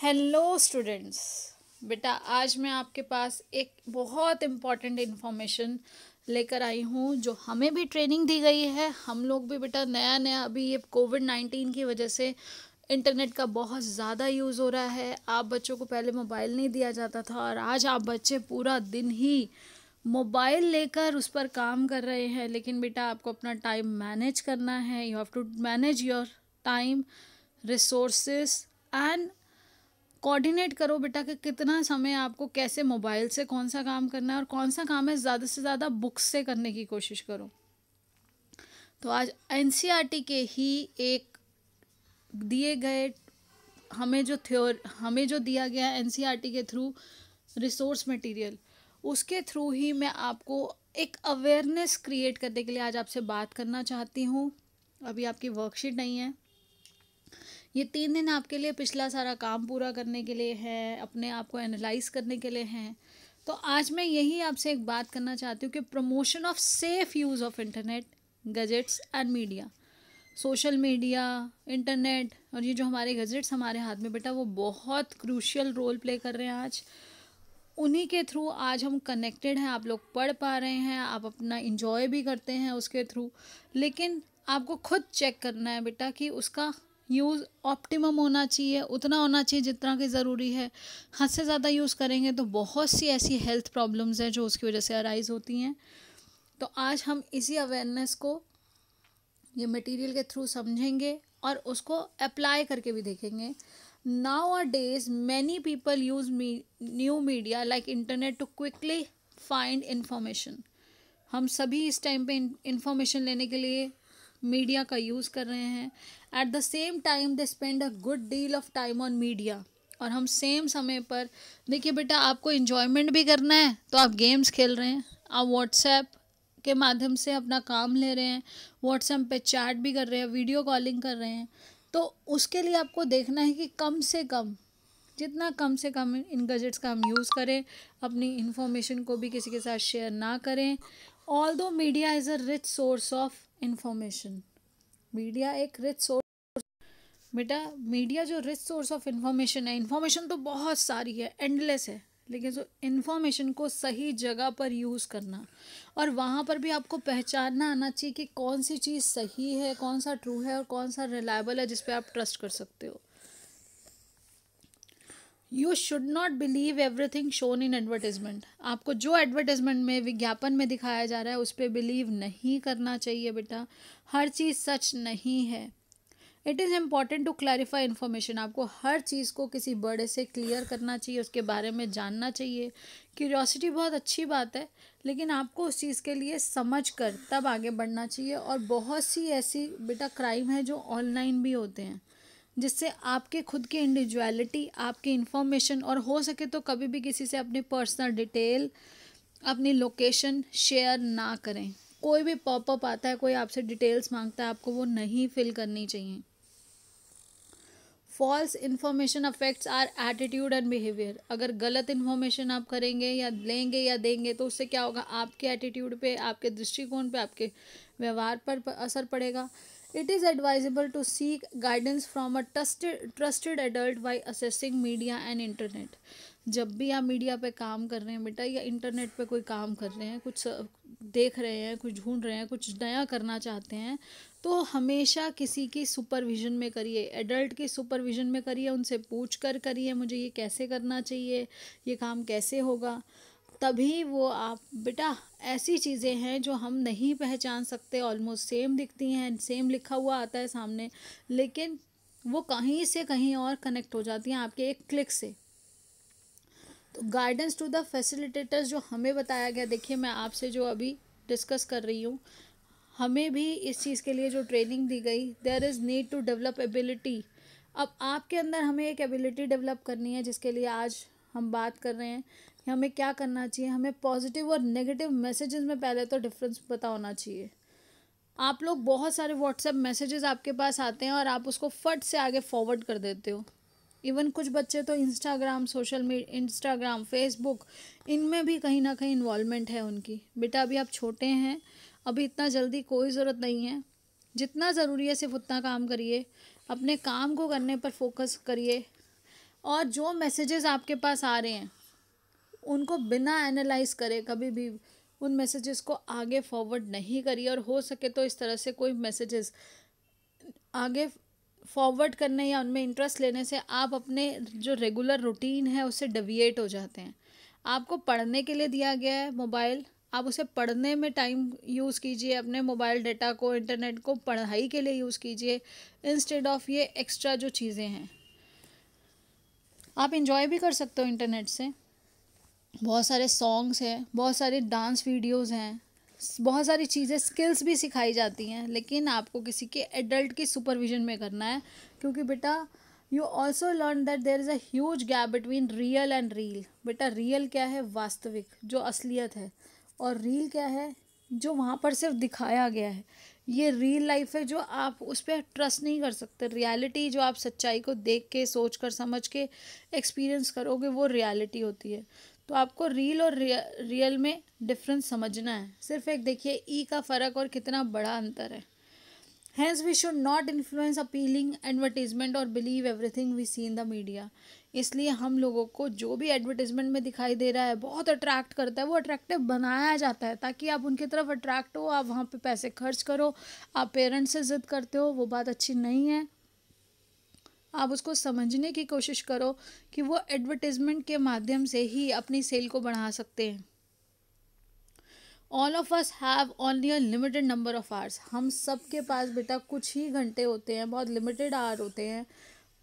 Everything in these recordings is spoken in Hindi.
Hello students. बेटा आज मैं आपके पास एक बहुत इम्पॉर्टेंट इन्फॉर्मेशन लेकर आई हूँ जो हमें भी ट्रेनिंग दी गई है। हम लोग भी बेटा नया नया अभी ये कोविड-19 की वजह से इंटरनेट का बहुत ज़्यादा यूज़ हो रहा है। आप बच्चों को पहले मोबाइल नहीं दिया जाता था और आज आप बच्चे पूरा दिन ही मोबाइल लेकर उस पर काम कर रहे हैं। लेकिन बेटा आपको अपना टाइम मैनेज करना है। You have to manage your time, resources and coordinate करो बेटा कि कितना समय आपको कैसे मोबाइल से कौन सा काम करना है और कौन सा काम है ज़्यादा से ज़्यादा बुक्स से करने की कोशिश करो। तो आज एनसीईआरटी के ही एक दिए गए हमें जो दिया गया एनसीईआरटी के थ्रू रिसोर्स मटेरियल, उसके थ्रू ही मैं आपको एक अवेयरनेस क्रिएट करने के लिए आज आपसे बात करना चाहती हूँ। अभी आपकी वर्कशीट नहीं है। ये 3 दिन आपके लिए पिछला सारा काम पूरा करने के लिए है, अपने आप को एनालाइज करने के लिए हैं। तो आज मैं यही आपसे एक बात करना चाहती हूँ कि promotion of safe use of internet, gadgets and media, social media, internet और ये जो हमारे गैजेट्स हमारे हाथ में बेटा वो बहुत क्रूशियल रोल प्ले कर रहे हैं। आज उन्हीं के थ्रू आज हम कनेक्टेड हैं। आप लोग पढ़ पा रहे हैं, आप अपना इंजॉय भी करते हैं उसके थ्रू। लेकिन आपको खुद चेक करना है बेटा कि उसका यूज़ ऑप्टिमम होना चाहिए, उतना होना चाहिए जितना कि ज़रूरी है। हद से ज़्यादा यूज़ करेंगे तो बहुत सी ऐसी हेल्थ प्रॉब्लम्स हैं जो उसकी वजह से अराइज होती हैं। तो आज हम इसी अवेयरनेस को ये मटेरियल के थ्रू समझेंगे और उसको अप्लाई करके भी देखेंगे। Nowadays, many people use new media like internet to quickly find information. हम सभी इस टाइम पे इंफॉर्मेशन लेने के लिए मीडिया का यूज़ कर रहे हैं। At the same time they spend a good deal of time on media. और हम सेम समय पर देखिए बेटा आपको इन्जॉयमेंट भी करना है तो आप गेम्स खेल रहे हैं, आप व्हाट्सएप के माध्यम से अपना काम ले रहे हैं, व्हाट्सएप पे चैट भी कर रहे हैं, वीडियो कॉलिंग कर रहे हैं। तो उसके लिए आपको देखना है कि कम से कम जितना कम से कम इन गैजेट्स का हम यूज़ करें, अपनी इंफॉर्मेशन को भी किसी के साथ शेयर ना करें। Although media is a rich source of information, media एक रिच सोर्स बेटा मीडिया जो रिच सोर्स ऑफ इंफॉर्मेशन है, इंफॉर्मेशन तो बहुत सारी है, एंडलेस है। लेकिन जो इन्फॉर्मेशन को सही जगह पर यूज़ करना और वहाँ पर भी आपको पहचानना आना चाहिए कि कौन सी चीज़ सही है, कौन सा ट्रू है और कौन सा रिलायबल है जिस पे आप ट्रस्ट कर सकते हो। You should not believe everything shown in advertisement. आपको जो एडवर्टाइजमेंट में, विज्ञापन में दिखाया जा रहा है उस पर बिलीव नहीं करना चाहिए बेटा। हर चीज़ सच नहीं है। It is important to clarify information. आपको हर चीज़ को किसी बड़े से क्लियर करना चाहिए, उसके बारे में जानना चाहिए। क्यूरियोसिटी बहुत अच्छी बात है, लेकिन आपको उस चीज़ के लिए समझ कर तब आगे बढ़ना चाहिए। और बहुत सी ऐसी बेटा क्राइम है जो ऑनलाइन भी होते हैं, जिससे आपके खुद की इंडिविजुअलिटी, आपकी इन्फॉर्मेशन और हो सके तो कभी भी किसी से अपनी पर्सनल डिटेल, अपनी लोकेशन शेयर ना करें। कोई भी पॉपअप आता है, कोई आपसे डिटेल्स मांगता है, आपको वो नहीं फिल करनी चाहिए। False information affects our attitude and behaviour. अगर गलत इन्फॉर्मेशन आप करेंगे या लेंगे या देंगे तो उससे क्या होगा, आपके एटीट्यूड पे, आपके दृष्टिकोण पे, आपके व्यवहार पर असर पड़ेगा। It is advisable to seek guidance from a trusted adult by assessing media and internet. जब भी आप मीडिया पे काम कर रहे हैं बेटा या इंटरनेट पे कोई काम कर रहे हैं, कुछ देख रहे हैं, कुछ ढूंढ रहे हैं, कुछ नया करना चाहते हैं, तो हमेशा किसी की सुपरविज़न में करिए, एडल्ट की सुपरविज़न में करिए। उनसे पूछ कर करिए मुझे ये कैसे करना चाहिए, ये काम कैसे होगा। तभी वो आप बेटा ऐसी चीज़ें हैं जो हम नहीं पहचान सकते, ऑलमोस्ट सेम दिखती हैं, सेम लिखा हुआ आता है सामने, लेकिन वो कहीं से कहीं और कनेक्ट हो जाती हैं आपके एक क्लिक से। तो गाइडेंस टू द फैसिलिटेटर्स जो हमें बताया गया, देखिए मैं आपसे जो अभी डिस्कस कर रही हूँ, हमें भी इस चीज़ के लिए जो ट्रेनिंग दी गई, there is need to develop ability. अब आपके अंदर हमें एक एबिलिटी डेवलप करनी है, जिसके लिए आज हम बात कर रहे हैं कि हमें क्या करना चाहिए। हमें पॉजिटिव और नेगेटिव मैसेजेस में पहले तो डिफरेंस पता होना चाहिए। आप लोग बहुत सारे व्हाट्सएप मैसेजेस आपके पास आते हैं और आप उसको फट से आगे फॉरवर्ड कर देते हो। इवन कुछ बच्चे तो इंस्टाग्राम, फेसबुक, इनमें भी कहीं ना कहीं इन्वॉल्वमेंट है उनकी। बेटा अभी आप छोटे हैं, अभी इतना जल्दी कोई ज़रूरत नहीं है। जितना ज़रूरी है सिर्फ उतना काम करिए, अपने काम को करने पर फोकस करिए। और जो मैसेजेस आपके पास आ रहे हैं उनको बिना एनालाइज करे कभी भी उन मैसेजेस को आगे फॉरवर्ड नहीं करिए। और हो सके तो इस तरह से कोई मैसेजेस आगे फॉरवर्ड करने या उनमें इंटरेस्ट लेने से आप अपने जो रेगुलर रूटीन है उससे डेविएट हो जाते हैं। आपको पढ़ने के लिए दिया गया है मोबाइल, आप उसे पढ़ने में टाइम यूज़ कीजिए, अपने मोबाइल डेटा को, इंटरनेट को पढ़ाई के लिए यूज़ कीजिए इंस्टेड ऑफ ये एक्स्ट्रा जो चीज़ें हैं। आप इंजॉय भी कर सकते हो इंटरनेट से, बहुत सारे सॉन्ग्स हैं, बहुत सारे डांस वीडियोस हैं, बहुत सारी चीज़ें, स्किल्स भी सिखाई जाती हैं, लेकिन आपको किसी के एडल्ट की सुपरविजन में करना है। क्योंकि बेटा you also learn that there is a huge gap between real and reel. बेटा रियल क्या है? वास्तविक, जो असलियत है, और रील क्या है? जो वहाँ पर सिर्फ दिखाया गया है। ये रियल लाइफ है जो आप उस पर ट्रस्ट नहीं कर सकते। रियलिटी जो आप सच्चाई को देख के, सोच कर, समझ के एक्सपीरियंस करोगे, वो रियलिटी होती है। तो आपको रील और रियल में डिफरेंस समझना है। सिर्फ एक देखिए ई का फ़र्क और कितना बड़ा अंतर है। Hence we should not influence appealing advertisement और believe everything we see in the media। इसलिए हम लोगों को जो भी एडवर्टीजमेंट में दिखाई दे रहा है बहुत अट्रैक्ट करता है, वो अट्रैक्टिव बनाया जाता है ताकि आप उनकी तरफ अट्रैक्ट हो, आप वहाँ पे पैसे खर्च करो, आप पेरेंट्स से ज़िद करते हो, वो बात अच्छी नहीं है। आप उसको समझने की कोशिश करो कि वो एडवर्टीजमेंट के माध्यम से ही अपनी सेल को बढ़ा सकते हैं। All of us have only a limited number of hours. हम सब के पास बेटा कुछ ही घंटे होते हैं, बहुत लिमिटेड आवर होते हैं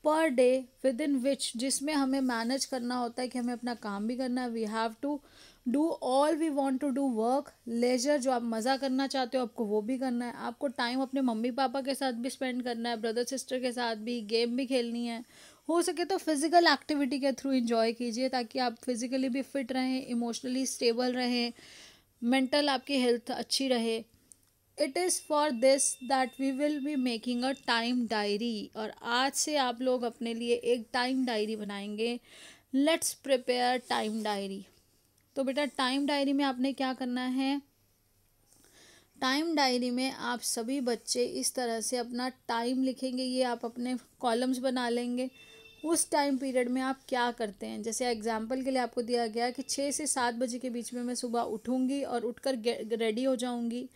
पर डे, विद इन विच जिसमें हमें मैनेज करना होता है कि हमें अपना काम भी करना है। We have to do all we want to do work, leisure जो आप मज़ा करना चाहते हो आपको वो भी करना है। आपको टाइम अपने मम्मी पापा के साथ भी स्पेंड करना है, ब्रदर सिस्टर के साथ भी, गेम भी खेलनी है। हो सके तो फिज़िकल एक्टिविटी के थ्रू इंजॉय कीजिए ताकि आप फिज़िकली भी फिट रहें, इमोशनली स्टेबल रहें, मेंटल आपकी हेल्थ अच्छी रहे। It is for this that we will be making a time diary. और आज से आप लोग अपने लिए एक टाइम डायरी बनाएंगे। Let's prepare time diary. तो बेटा टाइम डायरी में आपने क्या करना है? टाइम डायरी में आप सभी बच्चे इस तरह से अपना टाइम लिखेंगे, ये आप अपने कॉलम्स बना लेंगे। उस टाइम पीरियड में आप क्या करते हैं, जैसे एग्जांपल के लिए आपको दिया गया कि 6 से 7 बजे के बीच में मैं सुबह उठूँगी और उठकर रेडी हो जाऊँगी।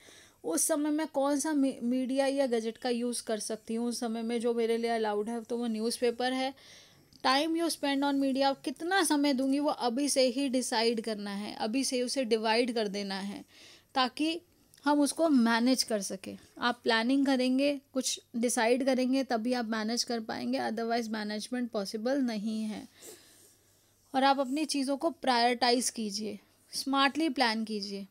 उस समय मैं कौन सा मीडिया या गैजेट का यूज़ कर सकती हूँ? उस समय में जो मेरे लिए अलाउड है तो वो न्यूज़पेपर है। Time you spend on media, कितना समय दूंगी वो अभी से ही डिसाइड करना है, अभी से उसे डिवाइड कर देना है ताकि हम उसको मैनेज कर सके। आप प्लानिंग करेंगे, कुछ डिसाइड करेंगे तभी आप मैनेज कर पाएंगे, अदरवाइज मैनेजमेंट पॉसिबल नहीं है। और आप अपनी चीज़ों को प्रायोरिटाइज कीजिए, स्मार्टली प्लान कीजिए।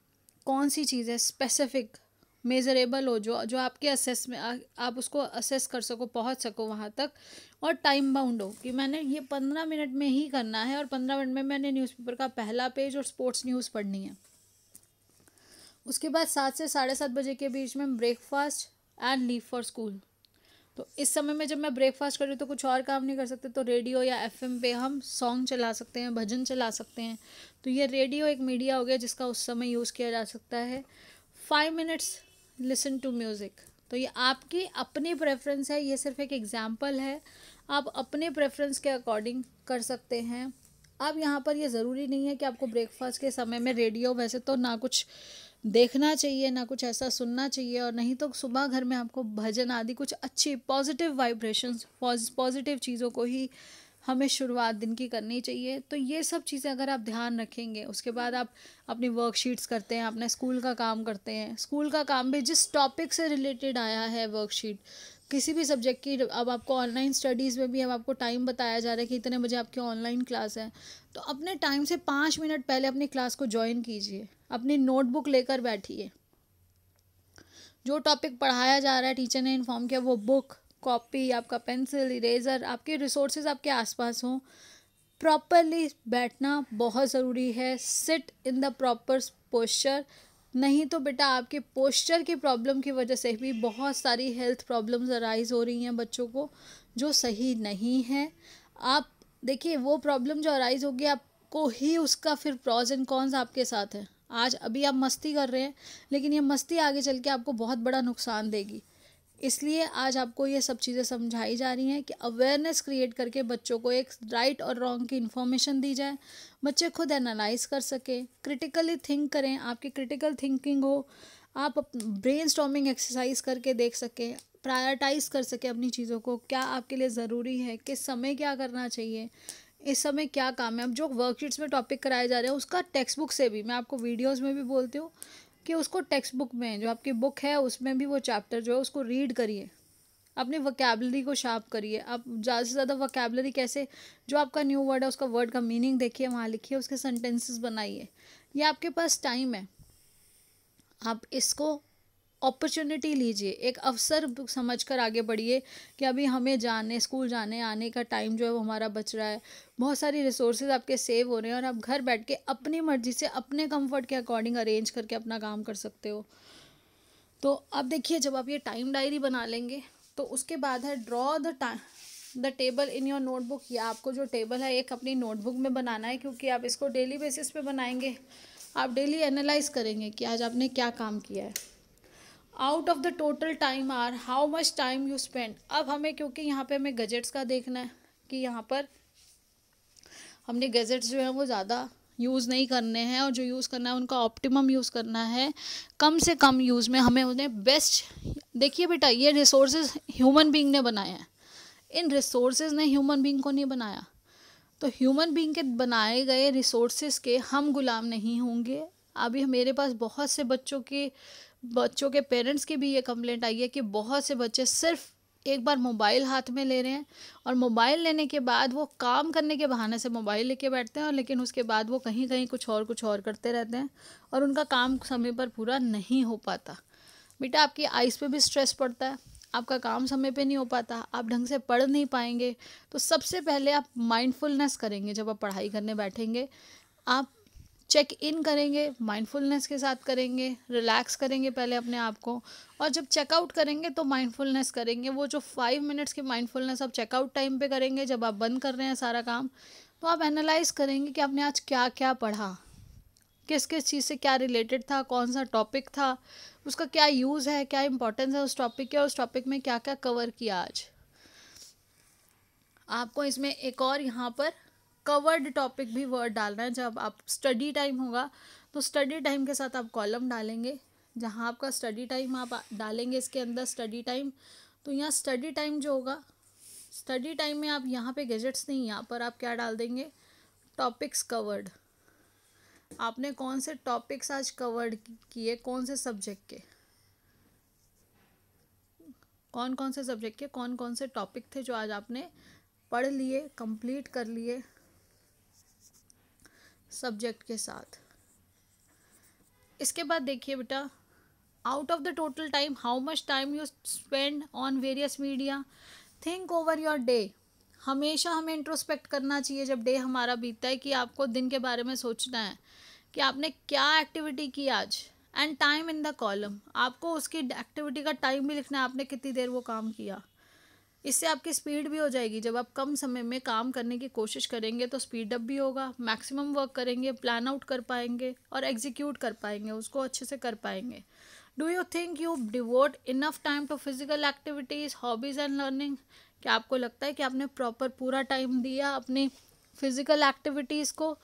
कौन सी चीज़ है स्पेसिफिक, मेजरेबल हो, जो जो आपके असेस में आप उसको असेस कर सको, पहुंच सको वहां तक, और टाइम बाउंड हो कि मैंने ये 15 मिनट में ही करना है और 15 मिनट में मैंने न्यूज़पेपर का पहला पेज और स्पोर्ट्स न्यूज़ पढ़नी है। उसके बाद 7 से 7:30 बजे के बीच में breakfast and leave for school. तो इस समय में जब मैं ब्रेकफास्ट कर रही हूँ तो कुछ और काम नहीं कर सकते, तो रेडियो या एफएम पे हम सॉन्ग चला सकते हैं, भजन चला सकते हैं। तो ये रेडियो एक मीडिया हो गया जिसका उस समय यूज़ किया जा सकता है। 5 मिनट्स लिसन टू म्यूज़िक। तो ये आपकी अपनी प्रेफरेंस है, ये सिर्फ एक एग्जाम्पल है, आप अपने प्रेफरेंस के अकॉर्डिंग कर सकते हैं। अब यहाँ पर ये ज़रूरी नहीं है कि आपको ब्रेकफास्ट के समय में रेडियो, वैसे तो ना कुछ देखना चाहिए ना कुछ ऐसा सुनना चाहिए, और नहीं तो सुबह घर में आपको भजन आदि कुछ अच्छी पॉजिटिव वाइब्रेशंस, पॉजिटिव चीज़ों को ही हमें शुरुआत दिन की करनी चाहिए। तो ये सब चीज़ें अगर आप ध्यान रखेंगे, उसके बाद आप अपनी वर्कशीट्स करते हैं, अपने स्कूल का काम करते हैं, स्कूल का काम भी जिस टॉपिक से रिलेटेड आया है वर्कशीट, किसी भी सब्जेक्ट की, अब आपको ऑनलाइन स्टडीज़ में भी अब आपको टाइम बताया जा रहा है कि इतने बजे आपकी ऑनलाइन क्लास है, तो अपने टाइम से 5 मिनट पहले अपनी क्लास को ज्वाइन कीजिए, अपनी नोटबुक लेकर बैठिए। जो टॉपिक पढ़ाया जा रहा है, टीचर ने इन्फॉर्म किया, वो बुक, कॉपी, आपका पेंसिल, इरेज़र, आपके रिसोर्सेज आपके आसपास हों। प्रॉपरली बैठना बहुत ज़रूरी है। Sit in the proper posture. नहीं तो बेटा आपके पोस्चर की प्रॉब्लम की वजह से भी बहुत सारी हेल्थ प्रॉब्लम्स अराइज हो रही हैं बच्चों को, जो सही नहीं है। आप देखिए वो प्रॉब्लम जो अराइज होगी आपको ही, उसका फिर प्रॉज एंड कॉन्स आपके साथ है। आज अभी आप मस्ती कर रहे हैं लेकिन ये मस्ती आगे चल के आपको बहुत बड़ा नुकसान देगी। इसलिए आज आपको ये सब चीज़ें समझाई जा रही हैं कि अवेयरनेस क्रिएट करके बच्चों को एक राइट और रॉन्ग की इन्फॉर्मेशन दी जाए, बच्चे खुद एनालाइज कर सकें, क्रिटिकली थिंक करें, आपकी क्रिटिकल थिंकिंग हो, आप ब्रेन स्टॉर्मिंग एक्सरसाइज करके देख सकें, प्रायोरिटाइज कर सकें अपनी चीज़ों को, क्या आपके लिए ज़रूरी है, किस समय क्या करना चाहिए, इस समय क्या काम है। अब जो वर्कशीट्स में टॉपिक कराए जा रहे हैं उसका टेक्स्ट बुक से भी, मैं आपको वीडियोज़ में भी बोलती हूँ कि उसको टेक्स्ट बुक में जो आपकी बुक है उसमें भी वो चैप्टर जो है उसको रीड करिए, अपनी वोकैबलरी को शार्प करिए। आप ज़्यादा से ज़्यादा वोकैबलरी कैसे, जो आपका न्यू वर्ड है उसका वर्ड का मीनिंग देखिए, वहाँ लिखिए, उसके सेंटेंसेस बनाइए। ये आपके पास टाइम है, आप इसको अपॉर्चुनिटी लीजिए, एक अवसर समझकर आगे बढ़िए कि अभी हमें स्कूल जाने आने का टाइम जो है वो हमारा बच रहा है, बहुत सारी रिसोर्सेज आपके सेव हो रहे हैं और आप घर बैठ के अपनी मर्जी से अपने कंफर्ट के अकॉर्डिंग अरेंज करके अपना काम कर सकते हो। तो अब देखिए, जब आप ये टाइम डायरी बना लेंगे तो उसके बाद है draw the table in your notebook. या आपको जो टेबल है एक अपनी नोटबुक में बनाना है, क्योंकि आप इसको डेली बेसिस पे बनाएंगे, आप डेली एनालाइज करेंगे कि आज आपने क्या काम किया है। Out of the total time are how much time you spend. अब हमें, क्योंकि यहाँ पे हमें गजेट्स का देखना है कि यहाँ पर हमने गैजेट्स जो है वो ज़्यादा यूज़ नहीं करने हैं, और जो यूज़ करना है उनका ऑप्टिमम यूज़ करना है, कम से कम यूज़ में हमें उन्हें बेस्ट। देखिए बेटा, ये रिसोर्सेज ह्यूमन बीइंग ने बनाए हैं, इन रिसोर्सेज ने ह्यूमन बीइंग को नहीं बनाया। तो ह्यूमन बीइंग के बनाए गए रिसोर्सेज के हम गुलाम नहीं होंगे। अभी मेरे पास बहुत से बच्चों के पेरेंट्स की भी ये कंप्लेंट आई है कि बहुत से बच्चे सिर्फ एक बार मोबाइल हाथ में ले रहे हैं, और मोबाइल लेने के बाद वो काम करने के बहाने से मोबाइल लेके बैठते हैं, और लेकिन उसके बाद वो कहीं कहीं कुछ और करते रहते हैं, और उनका काम समय पर पूरा नहीं हो पाता। बेटा, आपकी आइज़ पे भी स्ट्रेस पड़ता है, आपका काम समय पे नहीं हो पाता, आप ढंग से पढ़ नहीं पाएंगे। तो सबसे पहले आप माइंडफुलनेस करेंगे, जब आप पढ़ाई करने बैठेंगे आप चेक इन करेंगे, माइंडफुलनेस के साथ करेंगे, रिलैक्स करेंगे पहले अपने आप को, और जब चेकआउट करेंगे तो माइंडफुलनेस करेंगे। वो जो 5 मिनट्स की माइंडफुलनेस आप चेकआउट टाइम पे करेंगे, जब आप बंद कर रहे हैं सारा काम, तो आप एनालाइज करेंगे कि आपने आज क्या क्या पढ़ा, किस किस चीज़ से क्या रिलेटेड था, कौन सा टॉपिक था, उसका क्या यूज़ है, क्या इंपॉर्टेंस है उस टॉपिक के, और उस टॉपिक में क्या क्या कवर किया आज। आपको इसमें एक और यहाँ पर कवर्ड टॉपिक भी वर्ड डालना है। जब आप स्टडी टाइम होगा तो स्टडी टाइम के साथ आप कॉलम डालेंगे, जहाँ आपका स्टडी टाइम आप डालेंगे इसके अंदर स्टडी टाइम। तो यहाँ स्टडी टाइम जो होगा, स्टडी टाइम में आप यहाँ पे गैजेट्स नहीं, यहाँ पर आप क्या डाल देंगे, टॉपिक्स कवर्ड। आपने कौन से टॉपिक्स आज कवर्ड किए, कौन से सब्जेक्ट के, कौन से सब्जेक्ट के कौन से टॉपिक थे जो आज आपने पढ़ लिए, कंप्लीट कर लिए सब्जेक्ट के साथ। इसके बाद देखिए बेटा, out of the total time how much time you spend on various media. Think over your day. हमेशा हमें इंट्रोस्पेक्ट करना चाहिए जब डे हमारा बीतता है, कि आपको दिन के बारे में सोचना है कि आपने क्या एक्टिविटी की आज, and time in the column. आपको उसकी एक्टिविटी का टाइम भी लिखना है, आपने कितनी देर वो काम किया। इससे आपकी स्पीड भी हो जाएगी। जब आप कम समय में काम करने की कोशिश करेंगे तो स्पीड अप भी होगा, मैक्सिमम वर्क करेंगे, प्लान आउट कर पाएंगे और एग्जीक्यूट कर पाएंगे, उसको अच्छे से कर पाएंगे। Do you think you devote enough time to physical activities, hobbies and learning. क्या आपको लगता है कि आपने प्रॉपर पूरा टाइम दिया अपनी फिजिकल एक्टिविटीज़ को,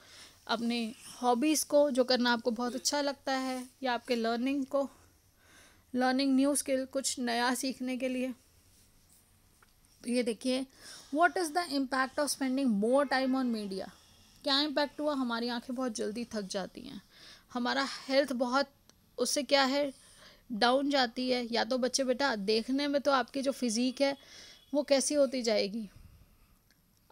अपने हॉबीज़ को, जो करना आपको बहुत अच्छा लगता है, या आपके लर्निंग न्यू स्किल, कुछ नया सीखने के लिए। तो ये देखिए, what is the impact of spending more time on media. क्या इम्पैक्ट हुआ, हमारी आंखें बहुत जल्दी थक जाती हैं, हमारा हेल्थ बहुत उससे क्या है डाउन जाती है। या तो बच्चे बेटा देखने में तो आपकी जो फिज़ीक है वो कैसी होती जाएगी,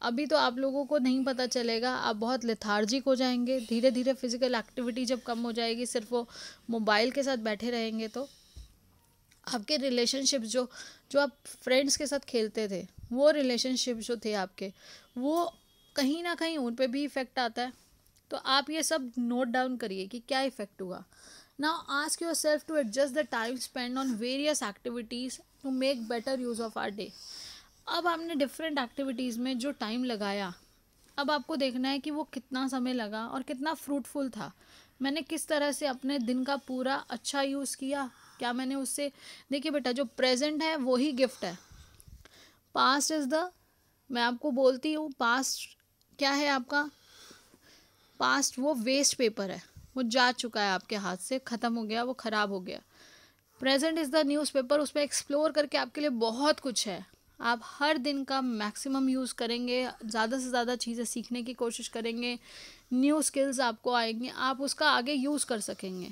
अभी तो आप लोगों को नहीं पता चलेगा, आप बहुत लेथार्जिक हो जाएंगे। धीरे धीरे फिजिकल एक्टिविटी जब कम हो जाएगी, सिर्फ वो मोबाइल के साथ बैठे रहेंगे, तो आपके रिलेशनशिप जो जो आप फ्रेंड्स के साथ खेलते थे, वो रिलेशनशिप जो थे आपके, वो कहीं ना कहीं उन पे भी इफ़ेक्ट आता है। तो आप ये सब नोट डाउन करिए कि क्या इफ़ेक्ट हुआ। Now ask yourself to adjust the time spend on various activities to make better use of our day. अब आपने डिफरेंट एक्टिविटीज़ में जो टाइम लगाया, अब आपको देखना है कि वो कितना समय लगा और कितना फ्रूटफुल था। मैंने किस तरह से अपने दिन का पूरा अच्छा यूज़ किया, क्या मैंने उससे, देखिए बेटा जो प्रेजेंट है वो ही गिफ्ट है। पास्ट इज़ द, मैं आपको बोलती हूँ पास्ट क्या है आपका, पास्ट वो वेस्ट पेपर है, वो जा चुका है आपके हाथ से, ख़त्म हो गया, वो ख़राब हो गया। प्रेजेंट इज़ द न्यूज़पेपर, उसमें एक्सप्लोर करके आपके लिए बहुत कुछ है। आप हर दिन का मैक्सिमम यूज़ करेंगे, ज़्यादा से ज़्यादा चीज़ें सीखने की कोशिश करेंगे, न्यू स्किल्स आपको आएंगे, आप उसका आगे यूज़ कर सकेंगे।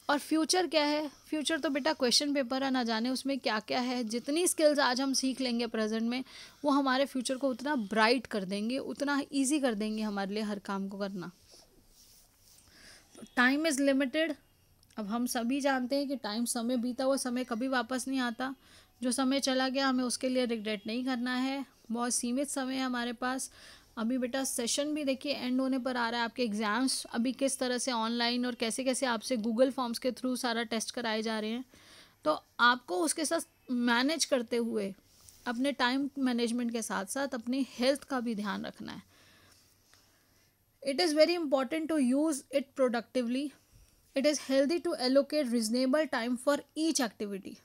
और फ्यूचर क्या है, फ्यूचर तो बेटा क्वेश्चन पेपर है, ना जाने उसमें क्या क्या है। जितनी स्किल्स आज हम सीख लेंगे प्रेजेंट में, वो हमारे फ्यूचर को उतना ब्राइट कर देंगे, उतना ईजी कर देंगे हमारे लिए हर काम को करना। Time is limited. अब हम सभी जानते हैं कि टाइम, समय बीता हुआ समय कभी वापस नहीं आता। जो समय चला गया हमें उसके लिए रिग्रेट नहीं करना है। बहुत सीमित समय है हमारे पास। अभी बेटा सेशन भी देखिए एंड होने पर आ रहा है। आपके एग्ज़ाम्स अभी किस तरह से ऑनलाइन और कैसे कैसे आपसे गूगल फॉर्म्स के थ्रू सारा टेस्ट कराए जा रहे हैं, तो आपको उसके साथ मैनेज करते हुए अपने टाइम मैनेजमेंट के साथ साथ अपनी हेल्थ का भी ध्यान रखना है। It is very important to use it productively. It is healthy to allocate reasonable time for each activity.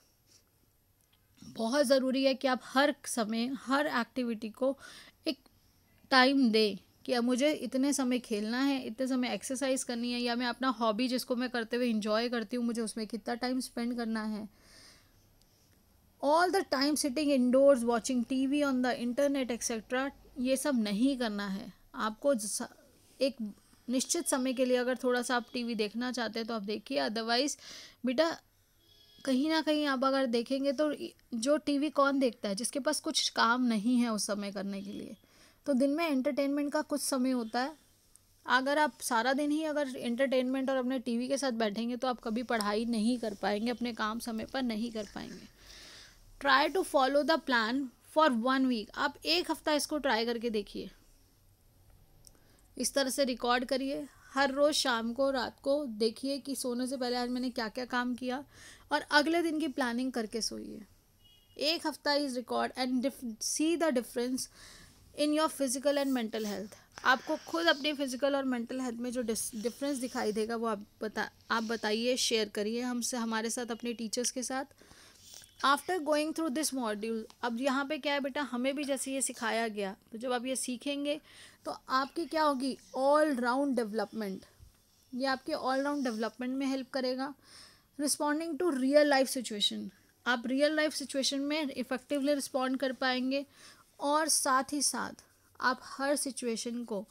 बहुत ज़रूरी है कि आप हर समय हर एक्टिविटी को एक टाइम दें कि अब मुझे इतने समय खेलना है, इतने समय एक्सरसाइज करनी है, या मैं अपना हॉबी जिसको मैं करते हुए इंजॉय करती हूँ, मुझे उसमें कितना टाइम स्पेंड करना है। All the time sitting indoors watching TV on the internet etcetera, ये सब नहीं करना है आपको। एक निश्चित समय के लिए अगर थोड़ा सा आप टीवी देखना चाहते हैं तो आप देखिए, अदरवाइज बेटा कहीं ना कहीं आप अगर देखेंगे तो जो टीवी कौन देखता है, जिसके पास कुछ काम नहीं है उस समय करने के लिए। तो दिन में एंटरटेनमेंट का कुछ समय होता है। अगर आप सारा दिन ही अगर एंटरटेनमेंट और अपने टीवी के साथ बैठेंगे तो आप कभी पढ़ाई नहीं कर पाएंगे, अपने काम समय पर नहीं कर पाएंगे। Try to follow the plan for 1 week. आप एक हफ्ता इसको ट्राई करके देखिए। इस तरह से रिकॉर्ड करिए, हर रोज़ शाम को रात को देखिए कि सोने से पहले आज मैंने क्या क्या काम किया, और अगले दिन की प्लानिंग करके सोइए। एक हफ्ता is record and see the difference in your physical and mental health. आपको खुद अपने फिजिकल और मेंटल हेल्थ में जो डिफरेंस दिखाई देगा वो आप बताइए, शेयर करिए हमसे, हमारे साथ, अपने टीचर्स के साथ। After going through this module, अब यहाँ पे क्या है बेटा, हमें भी जैसे ये सिखाया गया, तो जब आप ये सीखेंगे तो आपकी क्या होगी, ऑल राउंड डेवलपमेंट। ये आपके ऑल राउंड डेवलपमेंट में हेल्प करेगा। Responding to real life situation, आप रियल लाइफ सिचुएशन में इफ़ेक्टिवली रिस्पॉन्ड कर पाएंगे, और साथ ही साथ आप हर सिचुएशन को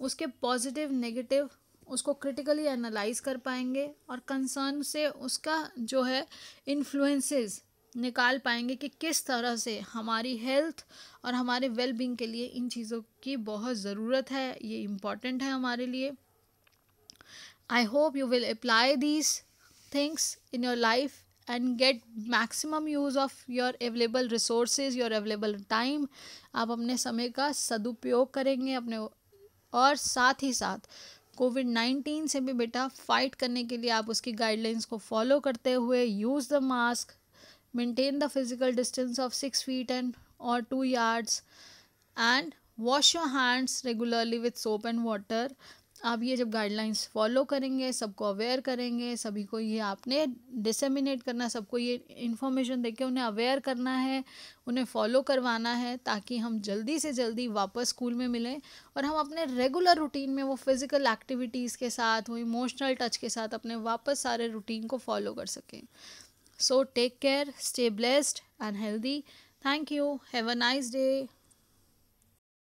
उसके पॉजिटिव नेगेटिव उसको क्रिटिकली एनालाइज कर पाएंगे, और कंसर्न से उसका जो है इन्फ्लुएंसेस निकाल पाएंगे कि किस तरह से हमारी हेल्थ और हमारे वेल बीइंग के लिए इन चीज़ों की बहुत ज़रूरत है, ये इम्पॉर्टेंट है हमारे लिए। I hope you will apply these things in your life and get maximum use of your available resources, your available time। आप अपने समय का सदुपयोग करेंगे अपने, और साथ ही साथ कोविड-19 से भी बेटा फाइट करने के लिए आप उसकी गाइडलाइंस को फॉलो करते हुए use the mask, maintain the physical distance of 6 feet and or 2 yards and wash your hands regularly with soap and water। आप ये जब गाइडलाइंस फॉलो करेंगे, सबको अवेयर करेंगे, सभी को ये आपने डिसेमिनेट करना, सबको ये इन्फॉर्मेशन देके उन्हें अवेयर करना है, उन्हें फॉलो करवाना है, ताकि हम जल्दी से जल्दी वापस स्कूल में मिलें और हम अपने रेगुलर रूटीन में वो फिज़िकल एक्टिविटीज़ के साथ, वो इमोशनल टच के साथ अपने वापस सारे रूटीन को फॉलो कर सकें। So take care, stay blessed and healthy. Thank you, have a nice day.